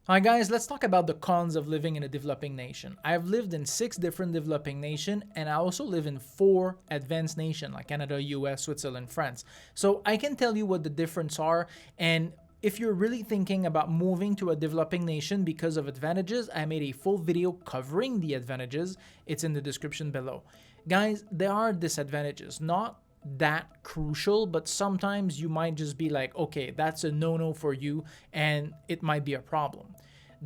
Hi guys, let's talk about the cons of living in a developing nation. I've lived in 6 different developing nations and I also live in 4 advanced nations like Canada, US, Switzerland, France. So I can tell you what the difference are, and if you're really thinking about moving to a developing nation because of advantages, I made a full video covering the advantages. It's in the description below. Guys, there are disadvantages, not that crucial, but sometimes you might just be like, okay, that's a no-no for you and it might be a problem.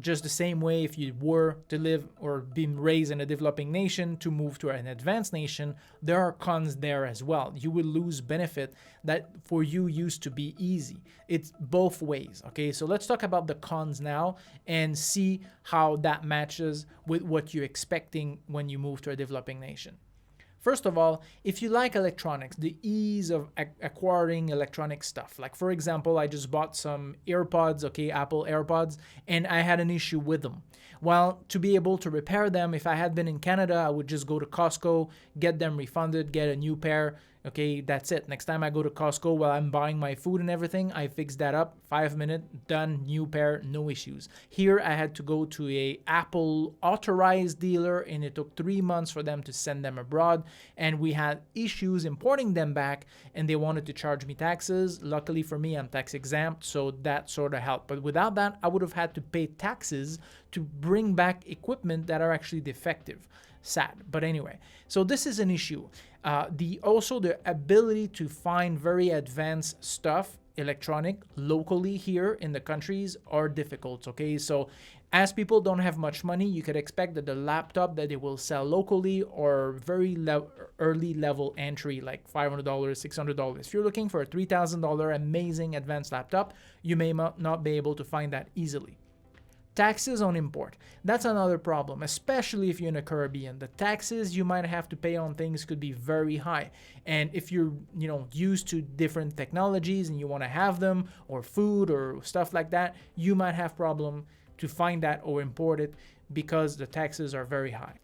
Just the same way, if you were to live or been raised in a developing nation to move to an advanced nation, there are cons there as well. You will lose benefit that for you used to be easy. It's both ways. Okay, so let's talk about the cons now and see how that matches with what you're expecting when you move to a developing nation. First of all, if you like electronics, the ease of acquiring electronic stuff. Like for example, I just bought some AirPods, okay, Apple AirPods, and I had an issue with them. Well, to be able to repair them, if I had been in Canada, I would just go to Costco, get them refunded, get a new pair. Okay, that's it. Next time I go to Costco while I'm buying my food and everything, I fix that up. 5 minutes, done, new pair, no issues. Here I had to go to a Apple authorized dealer and it took 3 months for them to send them abroad. And we had issues importing them back and they wanted to charge me taxes. Luckily for me, I'm tax exempt, so that sort of helped. But without that, I would have had to pay taxes to bring back equipment that are actually defective. Sad, but anyway, so this is an issue. The ability to find very advanced stuff electronic locally here in the countries are difficult. Okay, so as people don't have much money, you could expect that the laptop that they will sell locally or very early level entry, like $500, $600. If you're looking for a $3,000 amazing advanced laptop, you may not be able to find that easily. Taxes on import. That's another problem, especially if you're in the Caribbean. The taxes you might have to pay on things could be very high. And if you're, used to different technologies and you want to have them or food or stuff like that, you might have problem to find that or import it because the taxes are very high.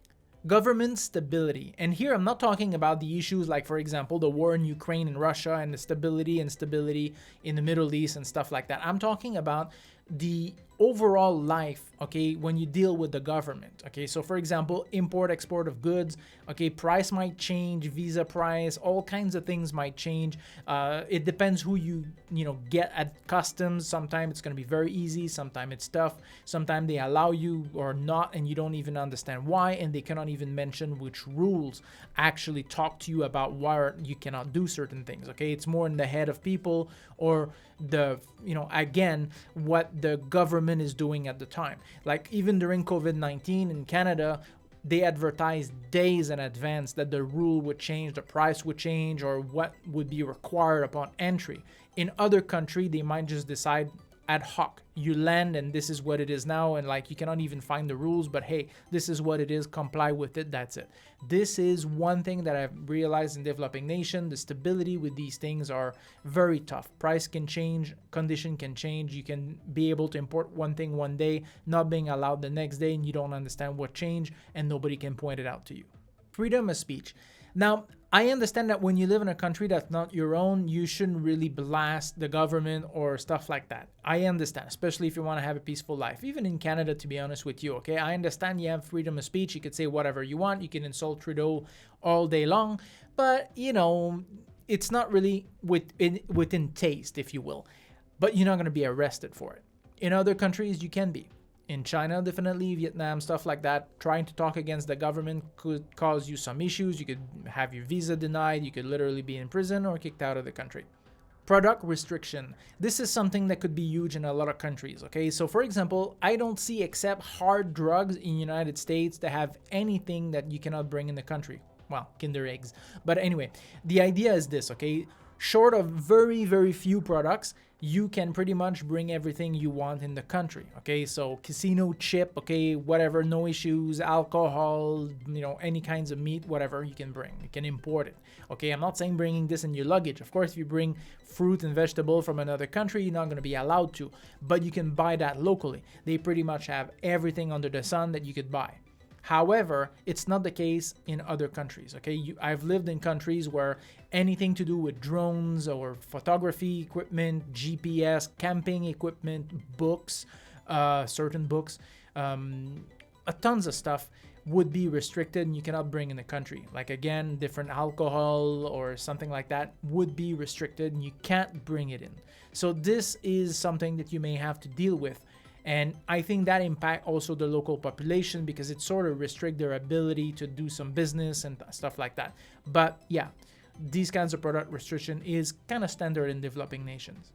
Government stability. And here I'm not talking about the issues like, for example, the war in Ukraine and Russia and the stability in the Middle East and stuff like that. I'm talking about the overall life, okay, when you deal with the government. Okay, so for example, import export of goods, okay, price might change, visa price, all kinds of things might change. It depends who you get at customs. Sometimes it's going to be very easy, sometimes it's tough, sometimes they allow you or not and you don't even understand why, and they cannot even mention which rules actually talk to you about why you cannot do certain things. Okay, it's more in the head of people or the again what the government is doing at the time. Like even during COVID-19 in Canada, they advertised days in advance that the rule would change, the price would change, or what would be required upon entry. In other countries, they might just decide ad hoc. You land and this is what it is now, and like you cannot even find the rules, but hey, this is what it is, comply with it, that's it. This is one thing that I've realized in developing nation. The stability with these things are very tough. Price can change, condition can change. You can be able to import one thing one day, not being allowed the next day, and you don't understand what changed and nobody can point it out to you. Freedom of speech. Now, I understand that when you live in a country that's not your own, you shouldn't really blast the government or stuff like that. I understand, especially if you want to have a peaceful life. Even in Canada, to be honest with you, okay? I understand you have freedom of speech. You could say whatever you want. You can insult Trudeau all day long. But, it's not really within taste, if you will. But you're not going to be arrested for it. In other countries, you can be. In China, definitely, Vietnam, stuff like that, trying to talk against the government could cause you some issues. You could have your visa denied. You could literally be in prison or kicked out of the country. Product restriction. This is something that could be huge in a lot of countries, okay? So for example, I don't see except hard drugs in the United States that have anything that you cannot bring in the country. Well, Kinder eggs. But anyway, the idea is this, okay? Short of very, very few products, you can pretty much bring everything you want in the country. Okay, so casino chip, okay, whatever, no issues, alcohol, any kinds of meat, whatever you can bring. You can import it. Okay, I'm not saying bringing this in your luggage. Of course, if you bring fruit and vegetable from another country, you're not going to be allowed to, but you can buy that locally. They pretty much have everything under the sun that you could buy. However, it's not the case in other countries, okay? I've lived in countries where anything to do with drones or photography equipment, GPS, camping equipment, books, certain books, tons of stuff would be restricted and you cannot bring in the country. Like again, different alcohol or something like that would be restricted and you can't bring it in. So this is something that you may have to deal with. And I think that impact also the local population because it sort of restrict their ability to do some business and stuff like that. But yeah, these kinds of product restriction is kind of standard in developing nations.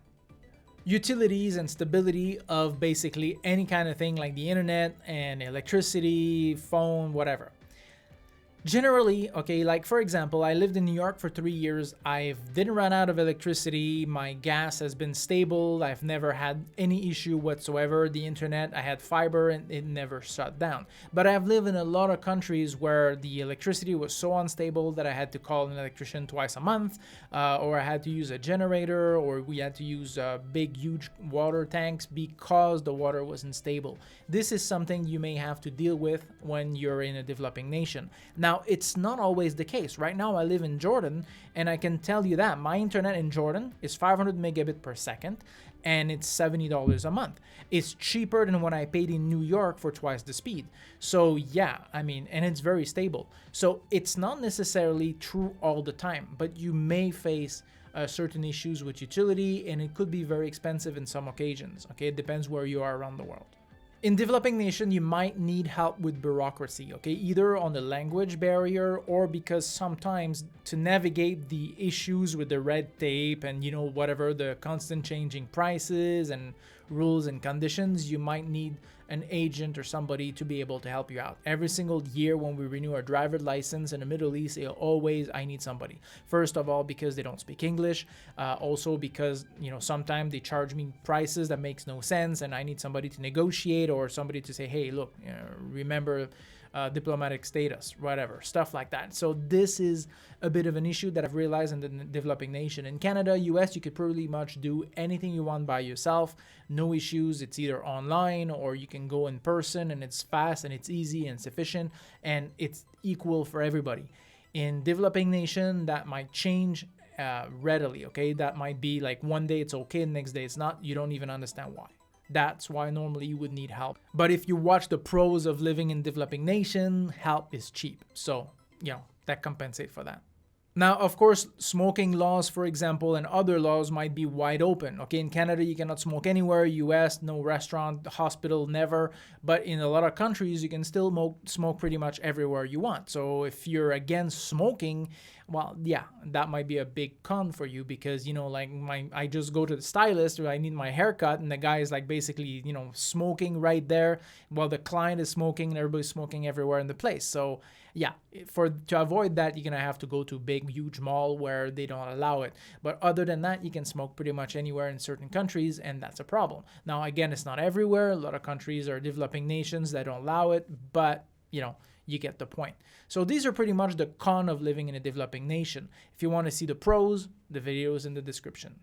Utilities and stability of basically any kind of thing like the internet and electricity, phone, whatever. Generally, okay, like for example, I lived in New York for 3 years. I didn't run out of electricity. My gas has been stable. I've never had any issue whatsoever. The internet, I had fiber and it never shut down. But I've lived in a lot of countries where the electricity was so unstable that I had to call an electrician twice a month, or I had to use a generator, or we had to use big, huge water tanks because the water wasn't stable. This is something you may have to deal with when you're in a developing nation. Now, it's not always the case. Right now, I live in Jordan, and I can tell you that my internet in Jordan is 500 megabit per second, and it's $70 a month. It's cheaper than what I paid in New York for twice the speed. So yeah, I mean, and it's very stable. So it's not necessarily true all the time, but you may face certain issues with utility, and it could be very expensive in some occasions. Okay, it depends where you are around the world. In developing nation, you might need help with bureaucracy, okay? Either on the language barrier or because sometimes to navigate the issues with the red tape and, you know, whatever the constant changing prices and rules and conditions, you might need an agent or somebody to be able to help you out. Every single year when we renew our driver's license in the Middle East, I need somebody. First of all, because they don't speak English. Also because, you know, sometimes they charge me prices that makes no sense and I need somebody to negotiate or somebody to say, hey, look, you know, remember diplomatic status, whatever, stuff like that. So this is a bit of an issue that I've realized in the developing nation. In Canada, US, you could pretty much do anything you want by yourself. No issues. It's either online or you can go in person, and it's fast and it's easy and sufficient and it's equal for everybody. In developing nation, that might change readily, okay? That might be like one day it's okay, the next day it's not. You don't even understand why. That's why normally you would need help. But if you watch the pros of living in developing nation, help is cheap. So, you know, that compensates for that. Now, of course, smoking laws, for example, and other laws might be wide open. Okay, in Canada, you cannot smoke anywhere. US, no restaurant, hospital, never. But in a lot of countries, you can still smoke pretty much everywhere you want. So if you're against smoking, well, yeah, that might be a big con for you because, you know, like I just go to the stylist or I need my haircut and the guy is like basically, you know, smoking right there while the client is smoking and everybody's smoking everywhere in the place. So yeah, to avoid that, you're gonna have to go to a big, huge mall where they don't allow it. But other than that, you can smoke pretty much anywhere in certain countries, and that's a problem. Now, again, it's not everywhere. A lot of countries are developing nations that don't allow it, but you know, you get the point. So these are pretty much the con of living in a developing nation. If you want to see the pros, the video is in the description.